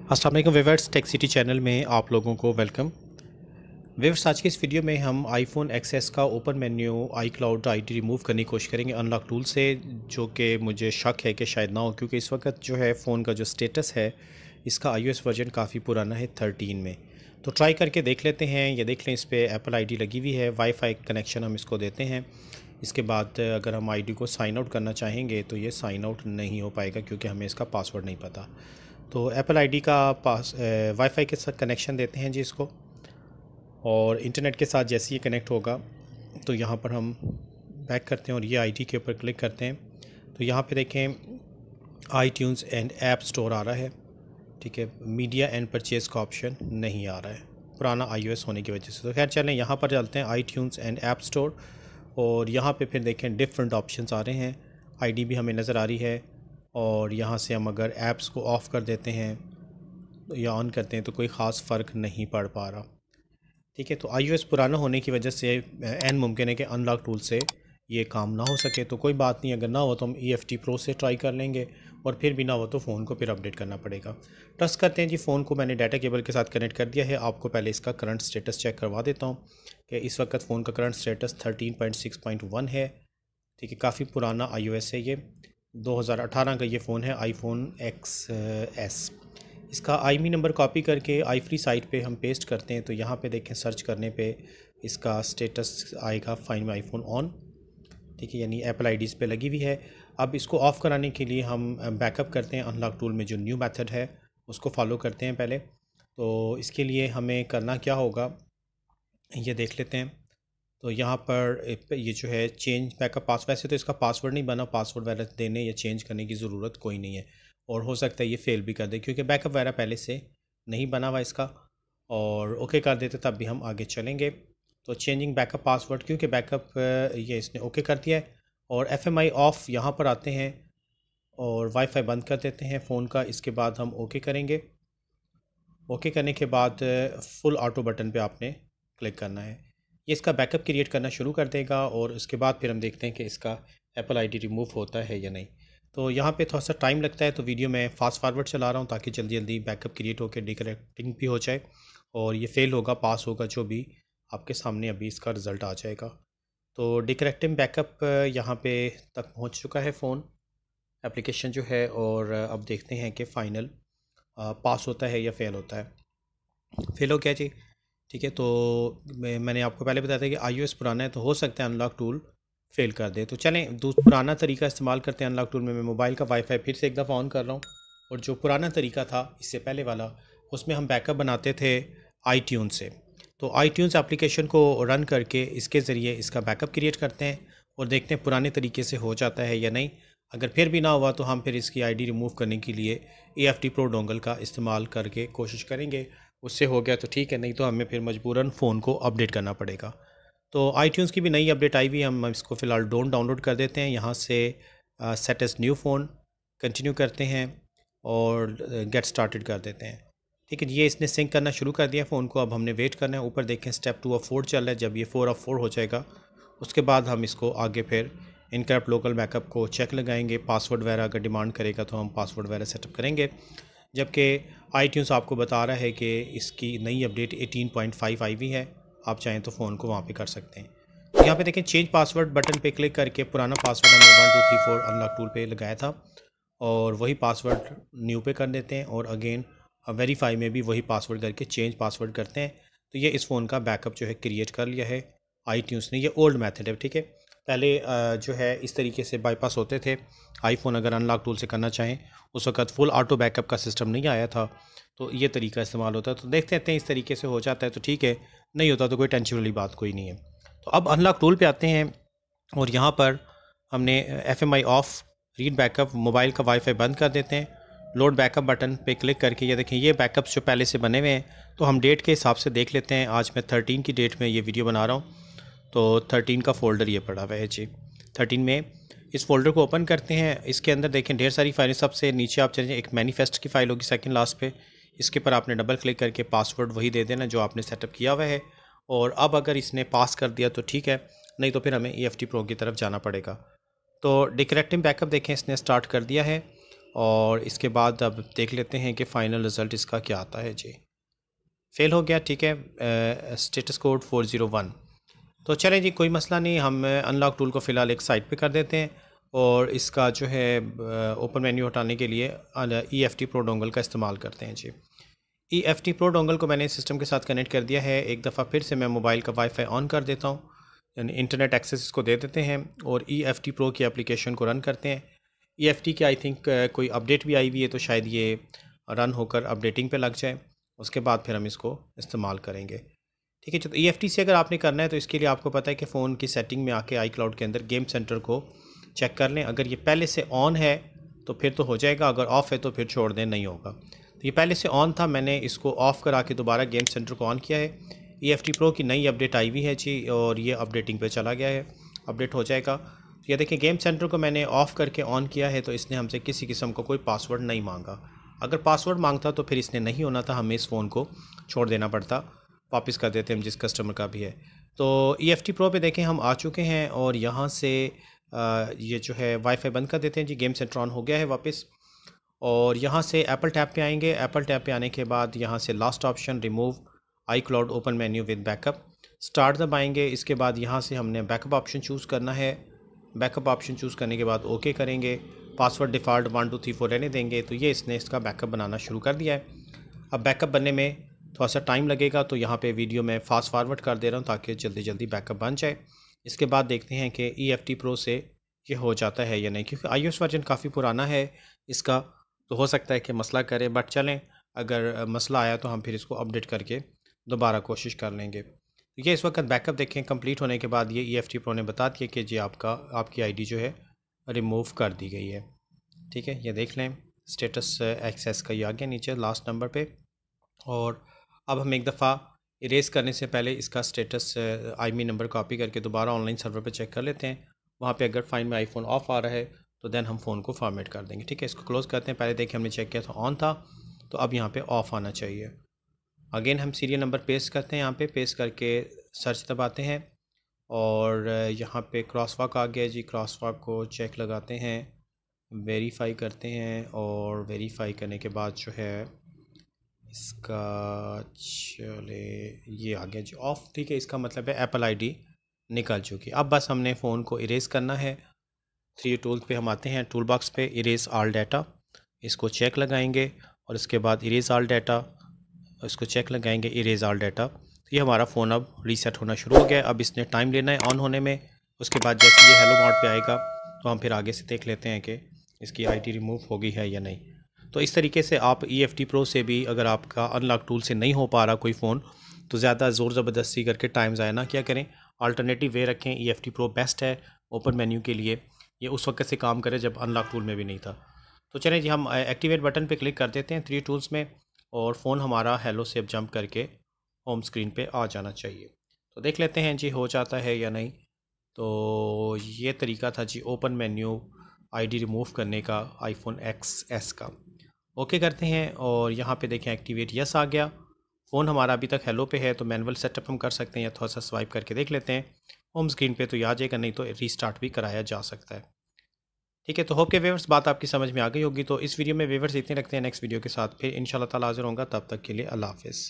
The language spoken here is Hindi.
अस्सलाम वालेकुम व्यूअर्स, टेक सिटी चैनल में आप लोगों को वेलकम। व्यूअर्स, आज की इस वीडियो में हम आईफोन एक्सएस का open menu iCloud ID remove करने की कोशिश करेंगे अनलॉक टूल से, जो कि मुझे शक है कि शायद ना हो, क्योंकि इस वक्त जो है फ़ोन का जो स्टेटस है इसका iOS वर्जन काफ़ी पुराना है 13 में। तो ट्राई करके देख लेते हैं। ये देख लें, इस पर एप्पल आईडी लगी हुई है, वाईफाई कनेक्शन हम इसको देते हैं। इसके बाद अगर हम आईडी को साइन आउट करना चाहेंगे तो ये साइन आउट नहीं हो पाएगा, क्योंकि हमें इसका पासवर्ड नहीं पता। तो एप्पल आईडी का वाईफाई के साथ कनेक्शन देते हैं जी इसको, और इंटरनेट के साथ जैसे ही कनेक्ट होगा तो यहाँ पर हम बैक करते हैं और ये आईडी के ऊपर क्लिक करते हैं। तो यहाँ पे देखें iTunes एंड ऐप स्टोर आ रहा है, ठीक है। मीडिया एंड परचेज़ का ऑप्शन नहीं आ रहा है पुराना iOS होने की वजह से। तो खैर चलें, यहाँ पर चलते हैं iTunes एंड ऐप स्टोर, और यहाँ पे फिर देखें डिफरेंट ऑप्शंस आ रहे हैं। आईडी भी हमें नज़र आ रही है, और यहाँ से हम अगर ऐप्स को ऑफ़ कर देते हैं या ऑन करते हैं तो कोई ख़ास फ़र्क नहीं पड़ पा रहा, ठीक है। तो iOS पुराना होने की वजह से एन मुमकिन है कि अनलॉक टूल से ये काम ना हो सके। तो कोई बात नहीं, अगर ना हो तो हम EFT Pro से ट्राई कर लेंगे, और फिर भी ना हो तो फ़ोन को फिर अपडेट करना पड़ेगा। ट्रस्ट करते हैं जी। फ़ोन को मैंने डाटा केबल के साथ कनेक्ट कर दिया है। आपको पहले इसका करंट स्टेटस चेक करवा देता हूँ कि इस वक्त फ़ोन का करंट स्टेटस 13.6.1 है, ठीक है। काफ़ी पुराना iOS है ये, 2018 का ये फ़ोन है, iPhone XS। इसका IMEI नंबर कॉपी करके iFree साइट पे हम पेस्ट करते हैं, तो यहाँ पे देखें सर्च करने पे इसका स्टेटस आएगा फाइंड माई आईफोन ऑन, ठीक है, यानी एप्पल आईडी इस पे लगी हुई है। अब इसको ऑफ़ कराने के लिए हम बैकअप करते हैं। अनलॉक टूल में जो न्यू मेथड है उसको फॉलो करते हैं पहले। तो इसके लिए हमें करना क्या होगा ये देख लेते हैं। तो यहाँ पर ये जो है चेंज बैकअप पासवर्ड, वैसे तो इसका पासवर्ड नहीं बना, पासवर्ड वगैरह देने या चेंज करने की ज़रूरत कोई नहीं है, और हो सकता है ये फ़ेल भी कर दे क्योंकि बैकअप वगैरह पहले से नहीं बना हुआ इसका। और ओके कर देते तब भी हम आगे चलेंगे। तो चेंजिंग बैकअप पासवर्ड, क्योंकि बैकअप ये इसने ओके कर दिया है, और FMI ऑफ़ यहाँ पर आते हैं और वाईफाई बंद कर देते हैं फ़ोन का। इसके बाद हम ओके करेंगे। ओके करने के बाद फुल ऑटो बटन पे आपने क्लिक करना है। ये इसका बैकअप क्रिएट करना शुरू कर देगा, और उसके बाद फिर हम देखते हैं कि इसका एप्पल आईडी रिमूव होता है या नहीं। तो यहाँ पे थोड़ा सा टाइम लगता है, तो वीडियो में फ़ास्ट फारवर्ड चला रहा हूँ ताकि जल्दी जल्दी बैकअप क्रिएट होकर डिकनेक्टिंग भी हो जाए, और ये फ़ेल होगा पास होगा जो भी आपके सामने अभी इसका रिज़ल्ट आ जाएगा। तो डिकनेक्टिंग बैकअप यहाँ पे तक पहुँच चुका है फ़ोन एप्लीकेशन जो है, और अब देखते हैं कि फ़ाइनल पास होता है या फ़ेल होता है। फ़ेल हो गया जी, ठीक है। तो मैंने आपको पहले बताया था कि iOS पुराना है, तो हो सकता है अनलॉक टूल फ़ेल कर दे। तो चलें पुराना तरीका इस्तेमाल करते हैं अनलॉक टूल में। मैं मोबाइल का वाईफाई फिर से एक दफ़ा ऑन कर रहा हूँ, और जो पुराना तरीका था इससे पहले वाला, उसमें हम बैकअप बनाते थे iTunes से। तो iTunes एप्लीकेशन को रन करके इसके ज़रिए इसका बैकअप क्रिएट करते हैं, और देखते हैं पुराने तरीके से हो जाता है या नहीं। अगर फिर भी ना हुआ तो हम फिर इसकी आईडी रिमूव करने के लिए EFT Pro डोंगल का इस्तेमाल करके कोशिश करेंगे। उससे हो गया तो ठीक है, नहीं तो हमें फिर मजबूरन फ़ोन को अपडेट करना पड़ेगा। तो iTunes की भी नई अपडेट आई हुई है, हम इसको फ़िलहाल डोंट डाउनलोड कर देते हैं। यहाँ से set as new phone continue करते हैं और गेट स्टार्टेड कर देते हैं, ठीक है। ये इसने सिंक करना शुरू कर दिया फ़ोन को। अब हमने वेट करना है। ऊपर देखें स्टेप 2 ऑफ 4 चल रहा है। जब ये 4 ऑफ 4 हो जाएगा उसके बाद हम इसको आगे फिर इनक्रप्ट लोकल बैकअप को चेक लगाएंगे। पासवर्ड वगैरह अगर डिमांड करेगा तो हम पासवर्ड वगैरह सेटअप करेंगे। जबकि iTunes आपको बता रहा है कि इसकी नई अपडेट 18.5 आई हुई है, आप चाहें तो फ़ोन को वहाँ पे कर सकते हैं। तो यहाँ पे देखें चेंज पासवर्ड बटन पे क्लिक करके पुराना पासवर्ड हमने 1 2 3 4 अनलॉक टूल पे लगाया था, और वही पासवर्ड न्यू पे कर देते हैं, और अगेन वेरीफाई में भी वही पासवर्ड करके चेंज पासवर्ड करते हैं। तो ये इस फ़ोन का बैकअप जो है क्रिएट कर लिया है iTunes ने। ये ओल्ड मेथड है, ठीक है। पहले जो है इस तरीके से बाईपास होते थे आईफोन, अगर अनलॉक टूल से करना चाहें। उस वक्त फुल ऑटो बैकअप का सिस्टम नहीं आया था, तो ये तरीका इस्तेमाल होता है। तो देखते हैं इस तरीके से हो जाता है तो ठीक है, नहीं होता तो कोई टेंशन वाली बात कोई नहीं है। तो अब अनलॉक टूल पे आते हैं, और यहाँ पर हमने FMI of read backup mobile का वाईफाई बंद कर देते हैं। लोड बैकअप बटन पे क्लिक करके ये देखें ये बैकअप्स जो पहले से बने हुए हैं, तो हम डेट के हिसाब से देख लेते हैं। आज मैं 13 की डेट में ये वीडियो बना रहा हूँ, तो 13 का फ़ोल्डर ये पड़ा हुआ है जी। 13 में इस फ़ोल्डर को ओपन करते हैं। इसके अंदर देखें ढेर सारी फाइलें। सबसे नीचे आप चलें, एक मैनिफेस्ट की फ़ाइल होगी सेकंड लास्ट पे, इसके पर आपने डबल क्लिक करके पासवर्ड वही दे देना जो आपने सेटअप किया हुआ है। और अब अगर इसने पास कर दिया तो ठीक है, नहीं तो फिर हमें EFT Pro की तरफ जाना पड़ेगा। तो डिकनेक्टिंग बैकअप देखें इसने स्टार्ट कर दिया है, और इसके बाद अब देख लेते हैं कि फ़ाइनल रिज़ल्ट इसका क्या आता है जी। फेल हो गया, ठीक है, स्टेटस कोड 401। तो चलें जी, कोई मसला नहीं, हम अनलॉक टूल को फ़िलहाल एक साइड पे कर देते हैं और इसका जो है ओपन मेन्यू हटाने के लिए EFT प्रो डोंगल का इस्तेमाल करते हैं जी। EFT प्रो डोंगल को मैंने सिस्टम के साथ कनेक्ट कर दिया है। एक दफ़ा फिर से मैं मोबाइल का वाईफाई ऑन कर देता हूँ, यानी इंटरनेट एक्सेस इसको दे देते हैं और EFT प्रो की एप्लीकेशन को रन करते हैं। EFT की आई थिंक कोई अपडेट भी आई हुई है, तो शायद ये रन होकर अपडेटिंग पे लग जाए, उसके बाद फिर हम इसको इस्तेमाल करेंगे। ठीक है, तो EFT से अगर आपने करना है तो इसके लिए आपको पता है कि फ़ोन की सेटिंग में आके iCloud के अंदर गेम सेंटर को चेक कर लें। अगर ये पहले से ऑन है तो फिर तो हो जाएगा, अगर ऑफ़ है तो फिर छोड़ दें, नहीं होगा। तो ये पहले से ऑन था, मैंने इसको ऑफ़ करा के दोबारा गेम सेंटर को ऑन किया है। EFT प्रो की नई अपडेट आई हुई है जी और ये अपडेटिंग पे चला गया है, अपडेट हो जाएगा। तो ये देखिए, गेम सेंटर को मैंने ऑफ़ करके ऑन किया है तो इसने हमसे किसी किस्म का कोई पासवर्ड नहीं मांगा। अगर पासवर्ड मांगता तो फिर इसने नहीं होना था, हमें इस फ़ोन को छोड़ देना पड़ता, वापस कर देते हम जिस कस्टमर का भी है। तो EFT प्रो पे देखें हम आ चुके हैं और यहाँ से ये जो है वाईफाई बंद कर देते हैं जी। गेम सेंटर ऑन हो गया है वापस और यहाँ से एप्पल टैब पे आएंगे। एप्पल टैब पे आने के बाद यहाँ से last option remove iCloud open menu with backup, start दबाएंगे। इसके बाद यहाँ से हमने बैकअप ऑप्शन चूज़ करना है। बैकअप ऑप्शन चूज़ करने के बाद ओके करेंगे। पासवर्ड डिफ़ॉल्ट 1 2 3 4 रहने देंगे। तो ये इसने इसका बैकअप बनाना शुरू कर दिया है। अब बैकअप बनने में थोड़ा सा टाइम लगेगा, तो यहाँ पे वीडियो में फास्ट फारवर्ड कर दे रहा हूँ ताकि जल्दी जल्दी बैकअप बन जाए। इसके बाद देखते हैं कि EFT प्रो से ये हो जाता है या नहीं, क्योंकि iOS वर्जन काफ़ी पुराना है इसका, तो हो सकता है कि मसला करे। बट चलें, अगर मसला आया तो हम फिर इसको अपडेट करके दोबारा कोशिश कर लेंगे। ये इस वक्त बैकअप देखें कंप्लीट होने के बाद ये EFT प्रो ने बता दिया कि जी आपकी ID जो है रिमूव कर दी गई है। ठीक है, ये देख लें, स्टेटस एक्सेस का ये आ गया नीचे लास्ट नंबर पे। और अब हम एक दफ़ा इरेज़ करने से पहले इसका स्टेटस IMEI नंबर कॉपी करके दोबारा ऑनलाइन सर्वर पे चेक कर लेते हैं। वहाँ पे अगर फाइंड माई आईफोन ऑफ आ रहा है तो देन हम फ़ोन को फॉर्मेट कर देंगे। ठीक है, इसको क्लोज़ करते हैं। पहले देखिए हमने चेक किया था ऑन था, तो अब यहाँ पे ऑफ़ आना चाहिए। अगेन हम सीरियल नंबर पेस्ट करते हैं, यहाँ पे पेस्ट करके सर्च दबाते हैं और यहाँ पे क्रॉसवॉक आ गया जी। क्रॉसवॉक को चेक लगाते हैं, वेरीफाई करते हैं और वेरीफाई करने के बाद जो है इसका चले ये आ गया जी ऑफ़। ठीक है, इसका मतलब है एप्पल ID निकल चुकी। अब बस हमने फ़ोन को इरेज़ करना है। 3 टूल्स पे हम आते हैं, टूल बॉक्स पे इरेज़ ऑल डाटा, इसको चेक लगाएंगे और इसके बाद इरेज़ ऑल डाटा, इसको चेक लगाएंगे, इरेज़ ऑल डाटा। तो ये हमारा फ़ोन अब रीसेट होना शुरू हो गया। अब इसने टाइम लेना है ऑन होने में। उसके बाद जैसे ये हेलो मोड पे आएगा तो हम फिर आगे से देख लेते हैं कि इसकी ID रिमूव हो गई है या नहीं। तो इस तरीके से आप EFT प्रो से भी, अगर आपका अनलॉक टूल से नहीं हो पा रहा कोई फ़ोन, तो ज़्यादा ज़ोर ज़बरदस्ती करके टाइम ज़ाया ना क्या करें, अल्टरनेटिव वे रखें। EFT प्रो बेस्ट है ओपन मेन्यू के लिए। ये उस वक्त से काम करे जब अनलॉक टूल में भी नहीं था। तो चलें जी, हम एक्टिवेट बटन पे क्लिक कर देते हैं 3 टूल्स में और फ़ोन हमारा हेलो से अब जंप करके होम स्क्रीन पे आ जाना चाहिए। तो देख लेते हैं जी हो जाता है या नहीं। तो ये तरीका था जी ओपन मेन्यू ID रिमूव करने का iPhone XS का। ओके करते हैं और यहाँ पे देखें एक्टिवेट यस आ गया। फ़ोन हमारा अभी तक हेलो पे है, तो मैनुअल सेटअप हम कर सकते हैं या थोड़ा सा स्वाइप करके देख लेते हैं होम स्क्रीन पे, तो ये आ जाएगा, नहीं तो रीस्टार्ट भी कराया जा सकता है। ठीक है, तो होप के व्यूअर्स बात आपकी समझ में आ गई होगी। तो इस वीडियो में व्यूअर्स इतने रखते हैं, नेक्स्ट वीडियो के साथ फिर इंशाल्लाह ताला हाज़िर होऊंगा। तब तक के लिए अल्लाह हाफ़िज़।